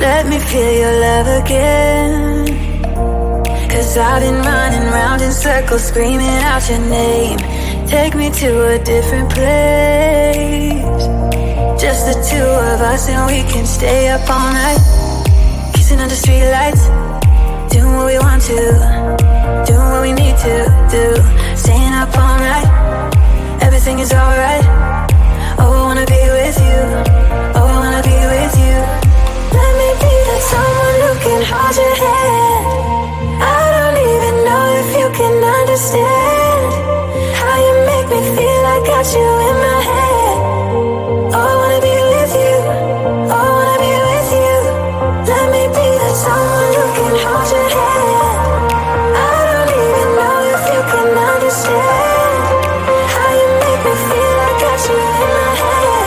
Let me feel your love again. 'Cause I've been running round in circles, screaming out your name. Take me to a different place. Just the two of us and we can stay up all night. Kissing under streetlights, doing what we want to, doing what we need to do. Staying up all night, everything is alright. Oh, I wanna be with you. Oh, I wanna be with you. Let me be that someone who can hold your hand. I don't even know if you can understand how you make me feel. I got you in my head. Oh, I wanna be with you. Oh, I wanna be with you. Let me be that someone who can hold your hand. I don't even know if you can understand how you make me feel. I got you in my head.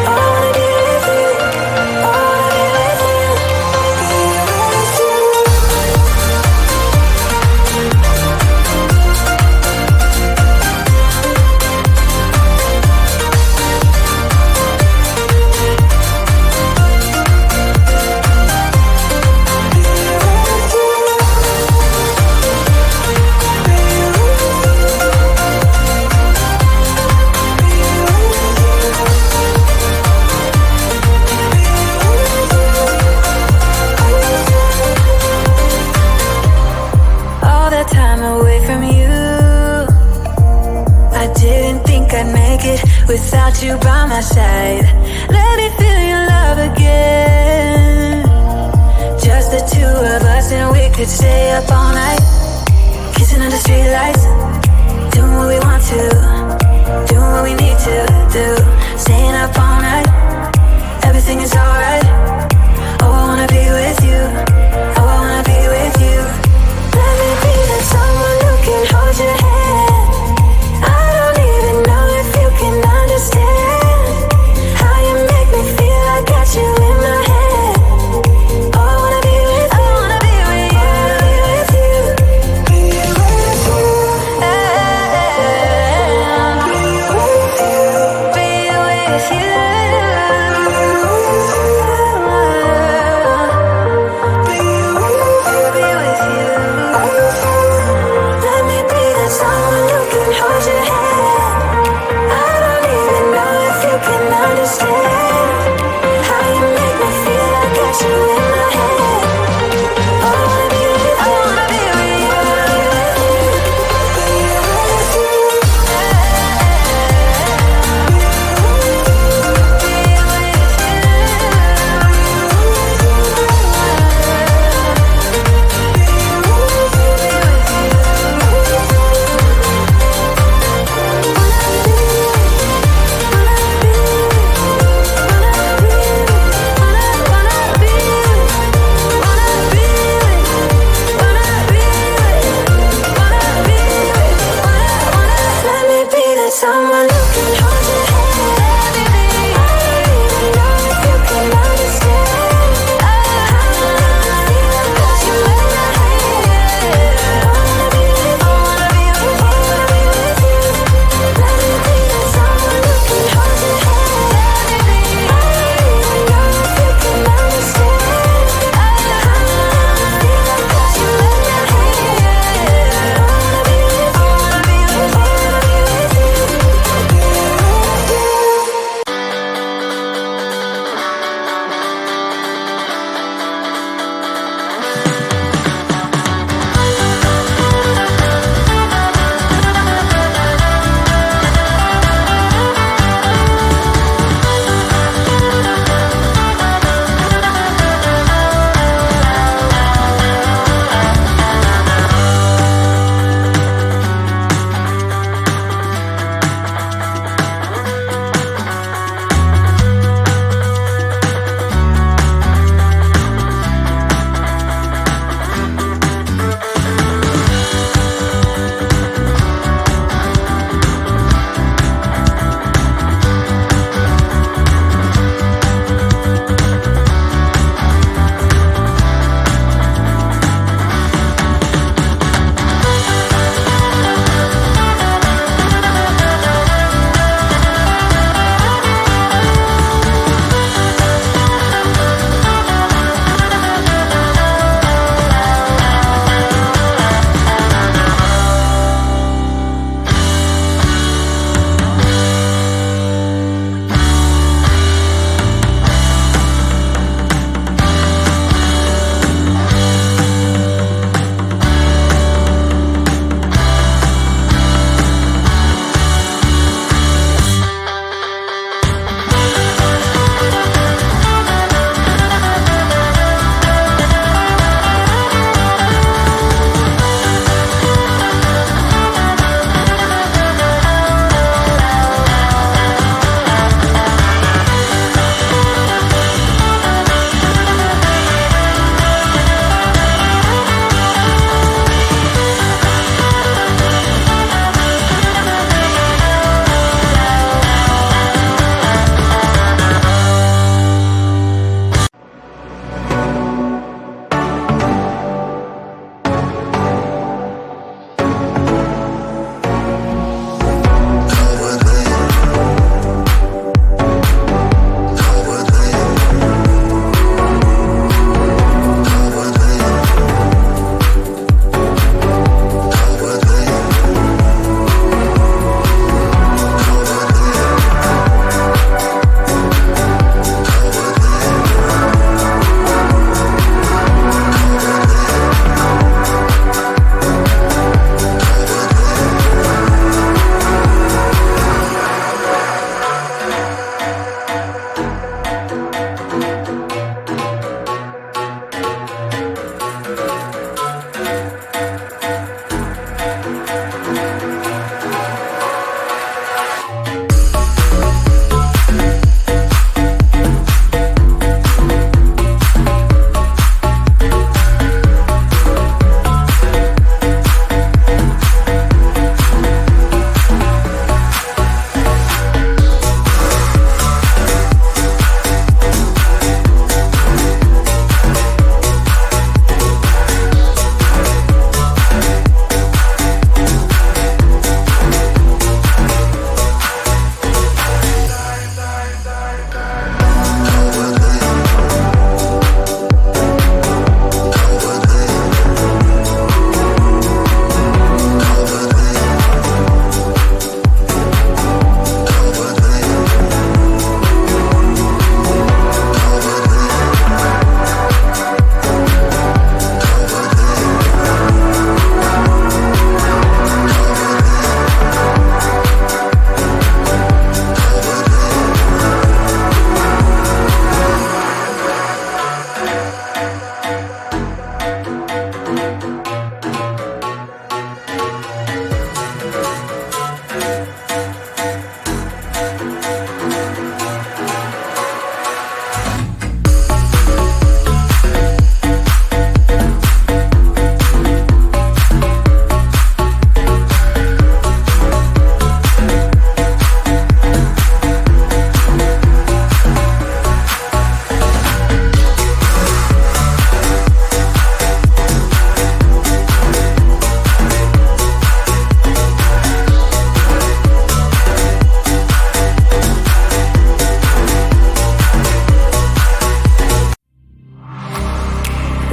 Oh, I wanna be with you. Oh, I wanna be with you. All that time away from you, I didn't think I'd make it without you by my side. Let me feel your love again. Just the two of us and we could stay up all night. Kissing under streetlights, doing what we want to, doing what we need to do. Staying up all night, everything is alright. Oh, I wanna be with you. Oh, I wanna be with you. Let me be that someone who can hold your hand. I don't even know if you can understand how you make me feel. I got you in my head. Oh, I wanna be with you. I wanna be with you. I wanna be with you. Be with you. Be with you. Be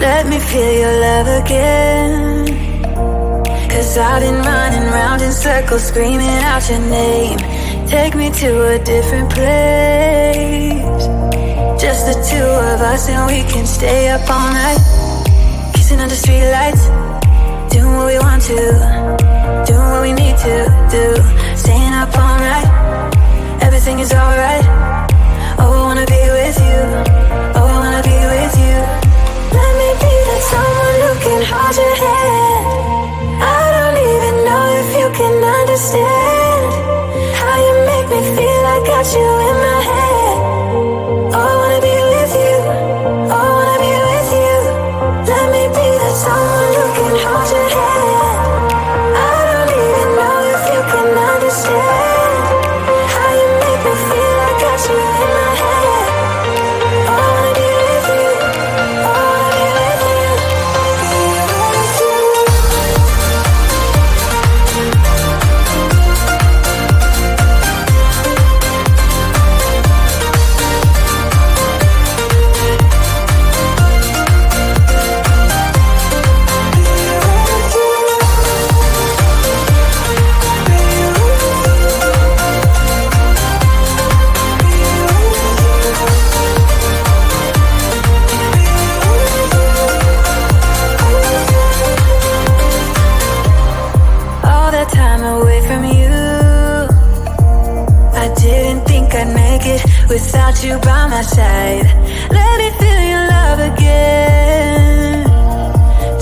Let me feel your love again. 'Cause I've been running round in circles, screaming out your name. Take me to a different place. Just the two of us and we can stay up all night, kissing under streetlights, doing what we want to, doing what we need to do. Staying up all night, everything is alright. Oh, I wanna be with you. Oh, I wanna be with you. Let me be that someone who can hold your hand. I don't even know if you can understand how you make me feel. I got you in my head. Oh, I wanna be with you. Oh, I wanna be with you. Let me be that someone who can hold your hand. I don't even know if you can understand how you make me feel. I got you in my head. Oh, I wanna be with you. Oh, I wanna be with you. All that time away from you, I didn't think I'd make it without you by my side. Let me feel your love again.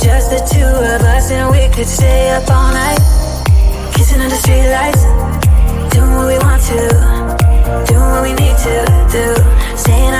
Just the two of us and we could stay up all night, kissing under streetlights, doing what we want to, doing what we need to do. Staying